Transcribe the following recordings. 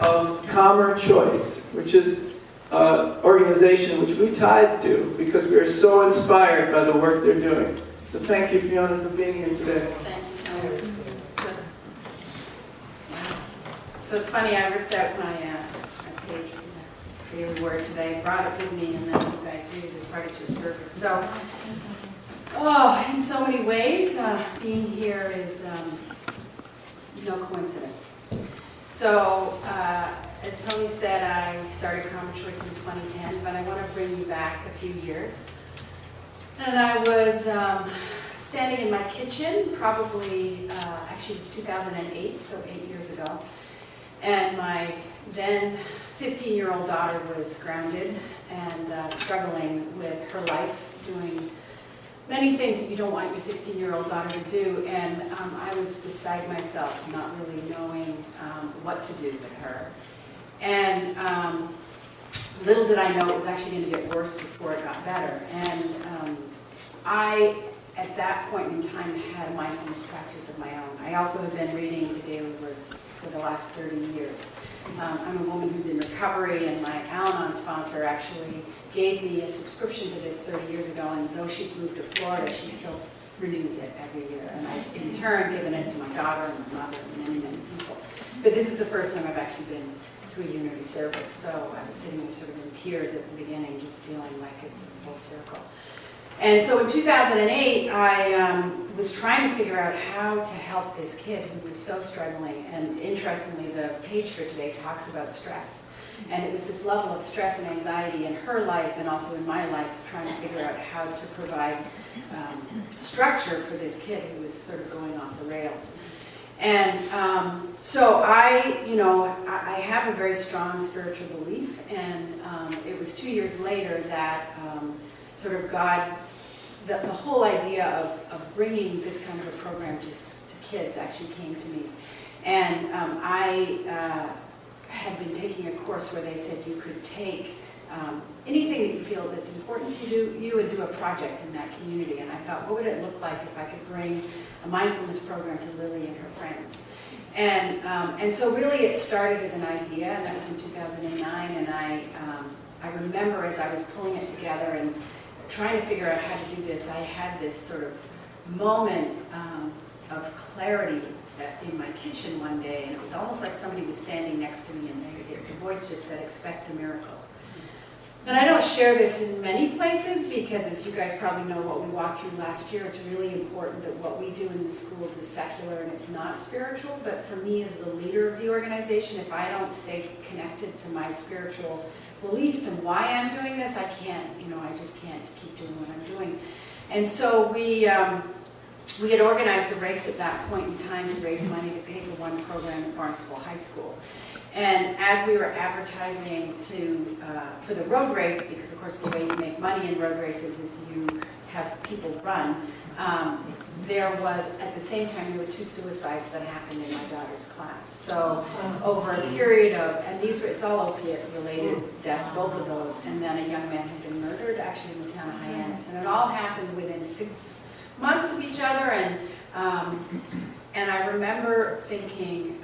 of Calmer Choice, which is an organization which we tithe to because we are so inspired by the work they're doing. So thank you, Fiona, for being here today. Thank you. So it's funny, I ripped out my page from the Daily Word today, brought it with me, and then you guys read it as part of your service. So, in so many ways, being here is no coincidence. So, as Tony said, I started Calmer Choice in 2010, but I want to bring you back a few years. And I was standing in my kitchen, probably, actually it was 2008, so 8 years ago. And my then 15-year-old daughter was grounded and struggling with her life, doing many things that you don't want your 16-year-old daughter to do. And I was beside myself, not really knowing what to do with her. And little did I know it was actually going to get worse before it got better. And I, at that point in time, had a mindfulness practice of my own. I also have been reading the Daily Words for the last 30 years. I'm a woman who's in recovery, and my Al-Anon sponsor actually gave me a subscription to this 30 years ago, and though she's moved to Florida, she still renews it every year. And I've, in turn, given it to my daughter and my mother and many, many people. But this is the first time I've actually been to a unity service, so I was sitting there sort of in tears at the beginning, just feeling like it's full circle. And so in 2008, I was trying to figure out how to help this kid who was so struggling. And interestingly, the page for today talks about stress. And it was this level of stress and anxiety in her life and also in my life, trying to figure out how to provide structure for this kid who was sort of going off the rails. And so I have a very strong spiritual belief, and it was 2 years later that sort of God, the whole idea of bringing this kind of a program just to kids actually came to me. And I had been taking a course where they said you could take anything that you feel that's important to you and do a project in that community. And I thought, what would it look like if I could bring a mindfulness program to Lily and her friends? And so really it started as an idea, and that was in 2009. And I remember as I was pulling it together and trying to figure out how to do this, I had this sort of moment of clarity in my kitchen one day, and it was almost like somebody was standing next to me, and the voice just said, "Expect a miracle." And I don't share this in many places because, as you guys probably know, what we walked through last year, it's really important that what we do in the schools is secular and it's not spiritual. But for me, as the leader of the organization, if I don't stay connected to my spiritual beliefs and why I'm doing this, I can't, I just can't keep doing what I'm doing. And so we had organized the race at that point in time to raise money to pay for one program at Barnstable High School. And as we were advertising for the road race, because of course the way you make money in road races is you have people run, there was, at the same time, there were 2 suicides that happened in my daughter's class. So over a period of, and it's all opiate-related deaths, both of those, and then a young man had been murdered, actually in the town of Hyannis. And it all happened within 6 months of each other, and I remember thinking,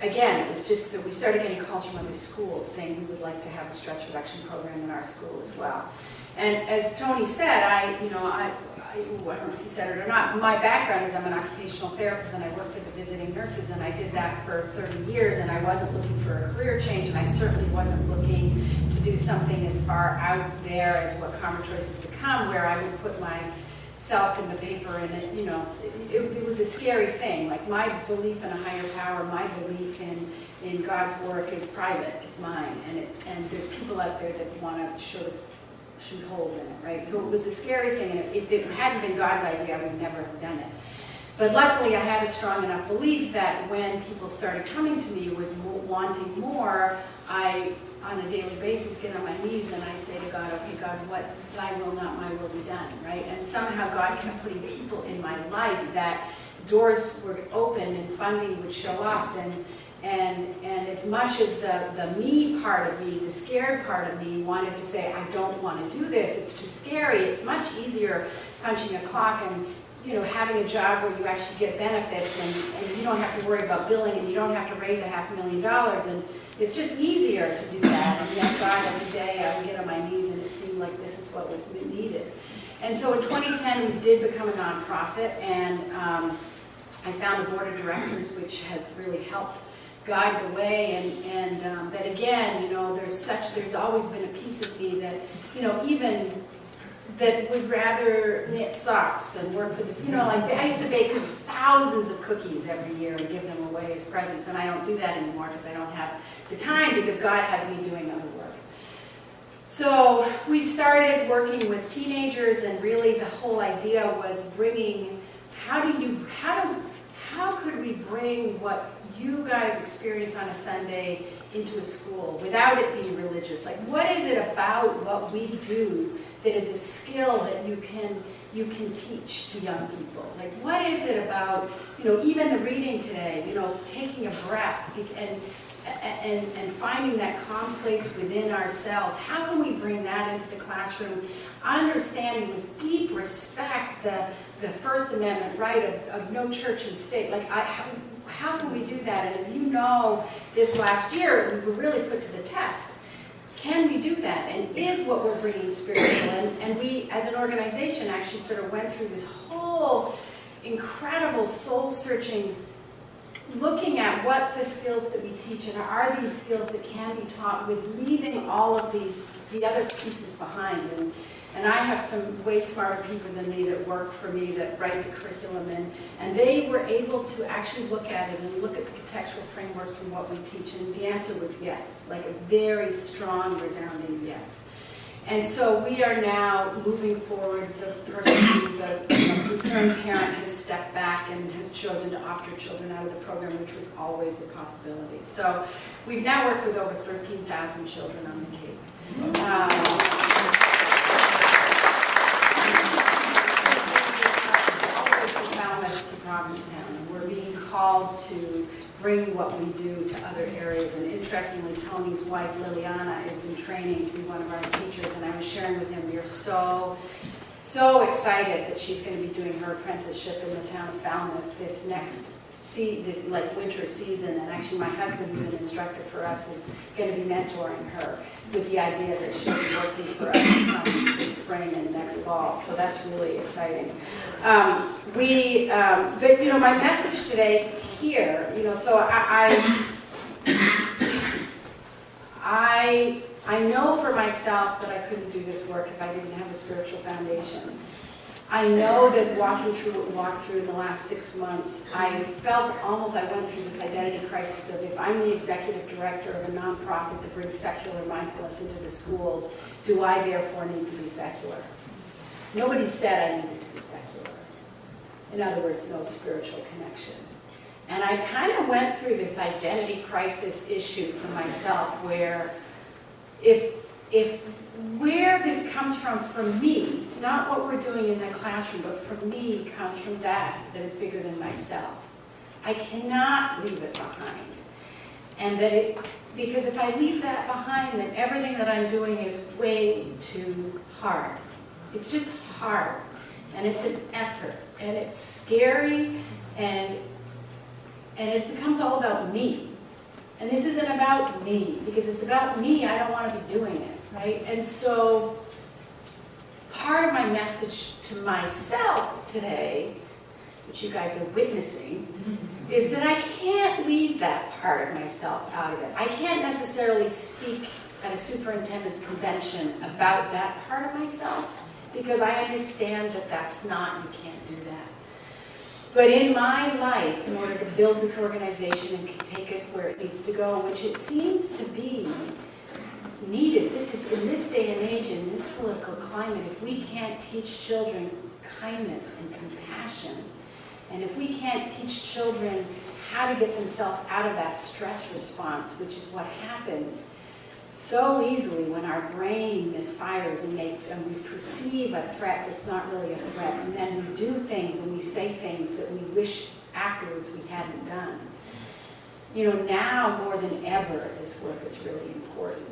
again, it was just that we started getting calls from other schools saying we would like to have a stress reduction program in our school as well. And as Tony said, I don't know if he said it or not, my background is I'm an occupational therapist and I work for the visiting nurses, and I did that for 30 years, and I wasn't looking for a career change, and I certainly wasn't looking to do something as far out there as what Calmer Choice has become, where I would put myself in the paper, and it was a scary thing. Like, my belief in a higher power, my belief in God's work is private, it's mine, and there's people out there that want to shoot holes in it, right? So it was a scary thing, and if it hadn't been God's idea, I would never have done it. But luckily, I had a strong enough belief that when people started coming to me with wanting more, I, on a daily basis, get on my knees and I say to God, okay, God, what thy will, not my will, be done, right? And somehow God kept putting people in my life that doors were open and funding would show up, and as much as the me part of me, the scared part of me wanted to say, I don't want to do this, it's too scary, it's much easier punching a clock and having a job where you actually get benefits and you don't have to worry about billing and you don't have to raise $500,000, and it's just easier to do that. And thank God every day I would get on my knees and it seemed like this is what was needed. And so in 2010 we did become a nonprofit, and I found a board of directors which has really helped guide the way, and that again, there's always been a piece of me that, even that would rather knit socks and work for the, I used to bake thousands of cookies every year and give them away as presents, and I don't do that anymore because I don't have the time, because God has me doing other work. So we started working with teenagers, and really the whole idea was bringing, how could we bring what you guys experience on a Sunday into a school without it being religious? Like, what is it about what we do that is a skill that you can teach to young people? Like, what is it about, even the reading today, taking a breath and finding that calm place within ourselves? How can we bring that into the classroom, understanding with deep respect the First Amendment right of no church and state? Like, how can we do that? And as you know, this last year, we were really put to the test. Can we do that? And is what we're bringing spiritual? And we, as an organization, actually sort of went through this whole incredible soul-searching, looking at what the skills that we teach, and are these skills that can be taught with leaving all of the other pieces behind. And I have some way smarter people than me that work for me, that write the curriculum, and they were able to actually look at it and look at the contextual frameworks from what we teach, and the answer was yes, like a very strong, resounding yes. And so we are now moving forward. The concerned parent has stepped back and has chosen to opt her children out of the program, which was always a possibility. So we've now worked with over 13,000 children on the Cape. To Provincetown, and we're being called to bring what we do to other areas. And interestingly, Tony's wife Liliana is in training to be one of our teachers, and I was sharing with him, we are so excited that she's going to be doing her apprenticeship in the town of Falmouth this next winter season. And actually my husband, who's an instructor for us, is going to be mentoring her with the idea that she'll be working for us this spring and next fall. So that's really exciting. But my message today here, so I know for myself that I couldn't do this work if I didn't have a spiritual foundation. I know that walking through what we walked through in the last 6 months, I felt almost I went through this identity crisis of, if I'm the executive director of a nonprofit that brings secular mindfulness into the schools, do I therefore need to be secular? Nobody said I needed to be secular. In other words, no spiritual connection. And I kind of went through this identity crisis issue for myself, where where this comes from me, not what we're doing in the classroom, but from me, comes from that is bigger than myself. I cannot leave it behind. And because if I leave that behind, then everything that I'm doing is way too hard. It's just hard, and it's an effort, and it's scary, and it becomes all about me. And this isn't about me, because it's about me, I don't want to be doing it, right? And so part of my message to myself today, which you guys are witnessing, is that I can't leave that part of myself out of it. I can't necessarily speak at a superintendent's convention about that part of myself, because I understand that that's not, you can't do that. But in my life, in order to build this organization and take it where it needs to go, which it seems to be needed, this is in this day and age, in this political climate, if we can't teach children kindness and compassion, and if we can't teach children how to get themselves out of that stress response, which is what happens so easily when our brain misfires and we perceive a threat that's not really a threat, and then we do things and we say things that we wish afterwards we hadn't done. Now more than ever, this work is really important.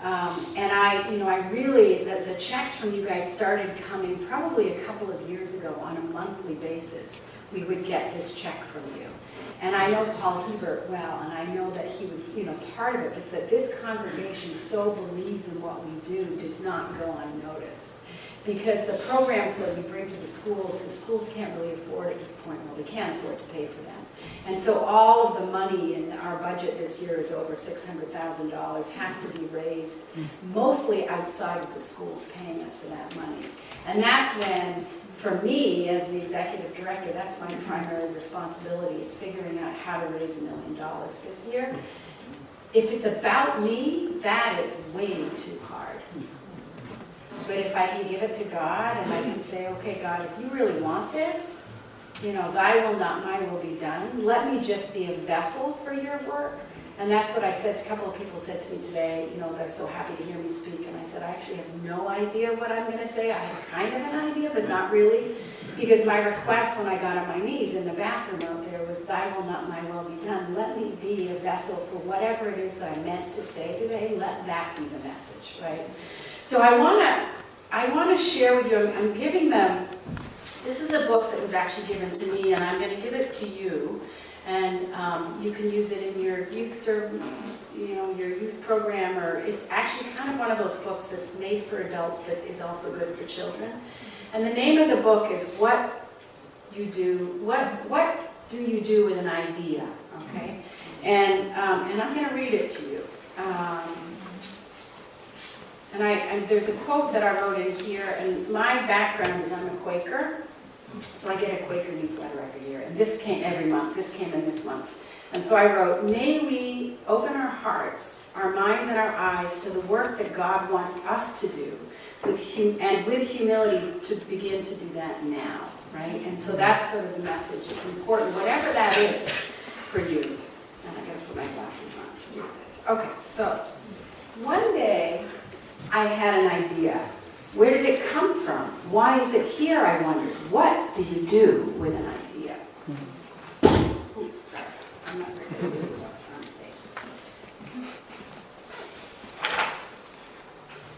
And I really, the checks from you guys started coming probably a couple of years ago on a monthly basis. We would get this check from you. And I know Paul Hebert well, and I know that he was, part of it, but that this congregation so believes in what we do does not go unnoticed. Because the programs that we bring to the schools can't really afford at this point. Well, we can't afford to pay for them. And so all of the money in our budget this year is over $600,000, has to be raised mostly outside of the schools paying us for that money. And that's when, for me, as the executive director, that's my primary responsibility, is figuring out how to raise $1 million this year. If it's about me, that is way too hard. But if I can give it to God and I can say, okay, God, if you really want this, thy will not mine will be done. Let me just be a vessel for your work. And that's what I said. A couple of people said to me today, they're so happy to hear me speak. And I said, I actually have no idea what I'm going to say. I have kind of an idea, but not really. Because my request when I got on my knees in the bathroom out there was, thy will not my will be done. Let me be a vessel for whatever it is that I meant to say today. Let that be the message, right? So I want to share with you, I'm giving them, this is a book that was actually given to me, and I'm going to give it to you. And you can use it in your youth service, your youth program, or it's actually kind of one of those books that's made for adults but is also good for children. And the name of the book is What You Do, What Do You Do with an Idea? Okay, and I'm going to read it to you. And there's a quote that I wrote in here, and my background is I'm a Quaker. So I get a Quaker newsletter every year, and this came every month. This came in this month's. And so I wrote, may we open our hearts, our minds, and our eyes to the work that God wants us to do, with humility to begin to do that now, right? And so that's sort of the message. It's important, whatever that is for you. And I got to put my glasses on to read this. Okay, so one day I had an idea. Where did it come from? Why is it here, I wondered. What do you do with an idea? Ooh, sorry. I'm not very good at what's on stage.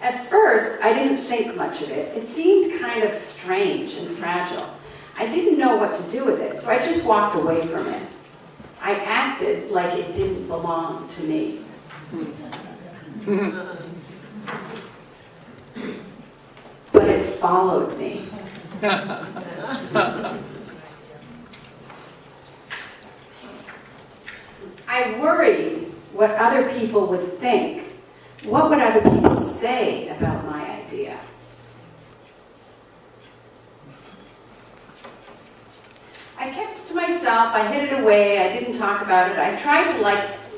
At first, I didn't think much of it. It seemed kind of strange and fragile. I didn't know what to do with it, so I just walked away from it. I acted like it didn't belong to me. But it followed me. I worried what other people would think. What would other people say about my idea? I kept it to myself. I hid it away. I didn't talk about it. I tried to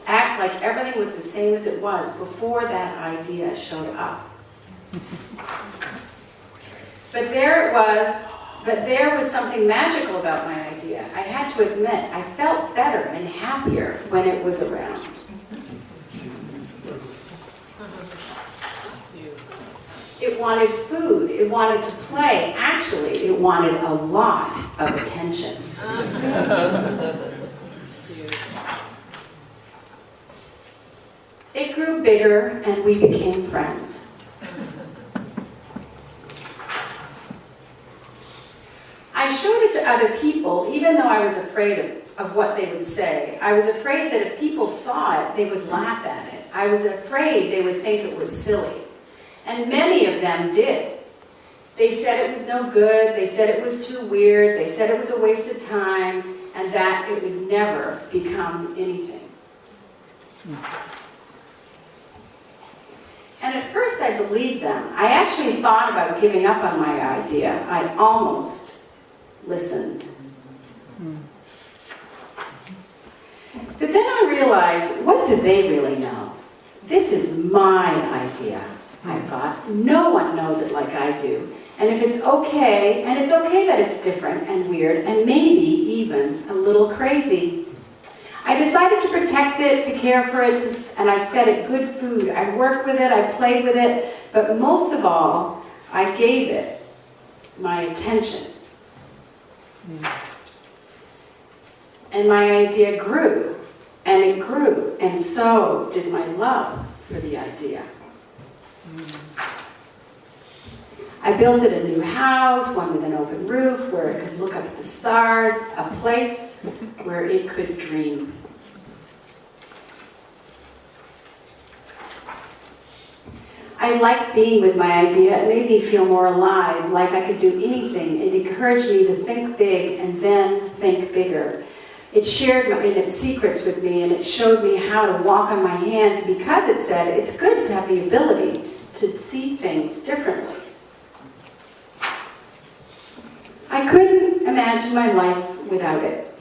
act like everything was the same as it was before that idea showed up. But there was something magical about my idea. I had to admit, I felt better and happier when it was around. It wanted food. It wanted to play. Actually, it wanted a lot of attention. It grew bigger, and we became friends. I showed it to other people, even though I was afraid of what they would say. I was afraid that if people saw it, they would laugh at it. I was afraid they would think it was silly. And many of them did. They said it was no good, they said it was too weird, they said it was a waste of time, and that it would never become anything. And at first I believed them. I actually thought about giving up on my idea. I almost listened. But then I realized, what do they really know? This is my idea, I thought. No one knows it like I do. And if it's okay, and it's okay that it's different and weird, and maybe even a little crazy. I decided to protect it, to care for it, and I fed it good food. I worked with it, I played with it, but most of all, I gave it my attention. And my idea grew, and it grew, and so did my love for the idea. I built it a new house, one with an open roof, where it could look up at the stars, a place where it could dream. I liked being with my idea. It made me feel more alive, like I could do anything. It encouraged me to think big and then think bigger. It shared its secrets with me, and it showed me how to walk on my hands because it said it's good to have the ability to see things differently. I couldn't imagine my life without it.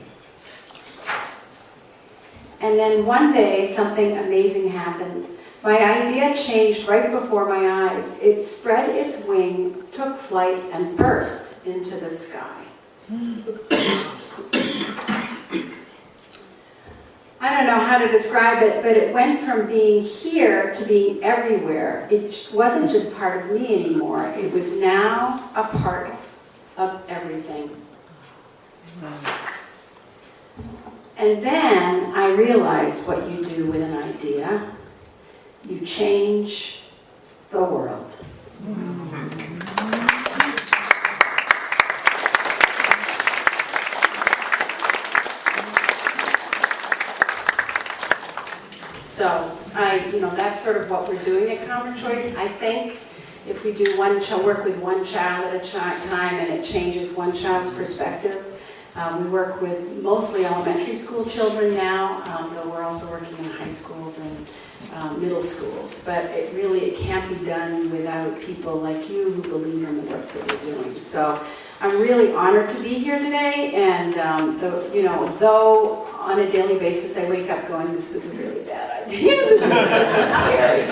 And then one day, something amazing happened. My idea changed right before my eyes. It spread its wing, took flight, and burst into the sky. I don't know how to describe it, but it went from being here to being everywhere. It wasn't just part of me anymore. It was now a part of everything. And then I realized what you do with an idea. You change the world. So that's sort of what we're doing at Common Choice. I think if we do work with one child at a time and it changes one child's perspective. We work with mostly elementary school children now, though we're also working in high schools and middle schools. But it can't be done without people like you who believe in the work that we're doing. So I'm really honored to be here today, and though on a daily basis I wake up going, this was a really bad idea, this is too scary.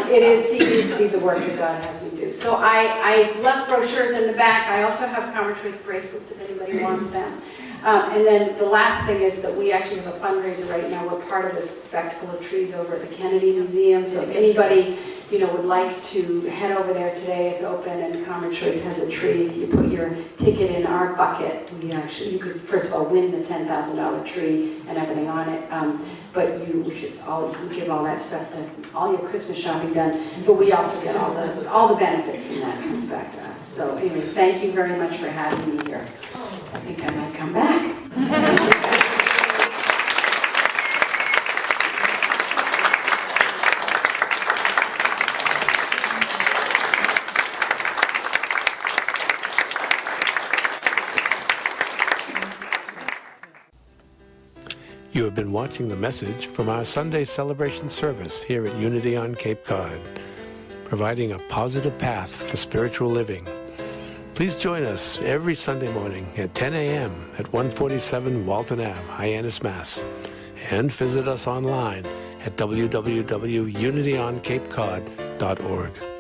It is seeming to be the work that God has me do. So I've left brochures in the back. I also have Common Choice bracelets if anybody wants them. And then the last thing is that we actually have a fundraiser right now. We're part of the Spectacle of Trees over at the Kennedy Museum. So if anybody would like to head over there today, it's open, and Common Choice has a tree. If you put your ticket in our bucket, you could first of all win the $10,000 tree and everything on it. Which is all, you can give all that stuff, all your Christmas shopping done. But we also get all the benefits from that comes back to us. So anyway, thank you very much for having me here. I think I might come back. You have been watching the message from our Sunday celebration service here at Unity on Cape Cod, providing a positive path for spiritual living. Please join us every Sunday morning at 10 a.m. at 147 Walton Ave, Hyannis, Mass. And visit us online at www.unityoncapecod.org.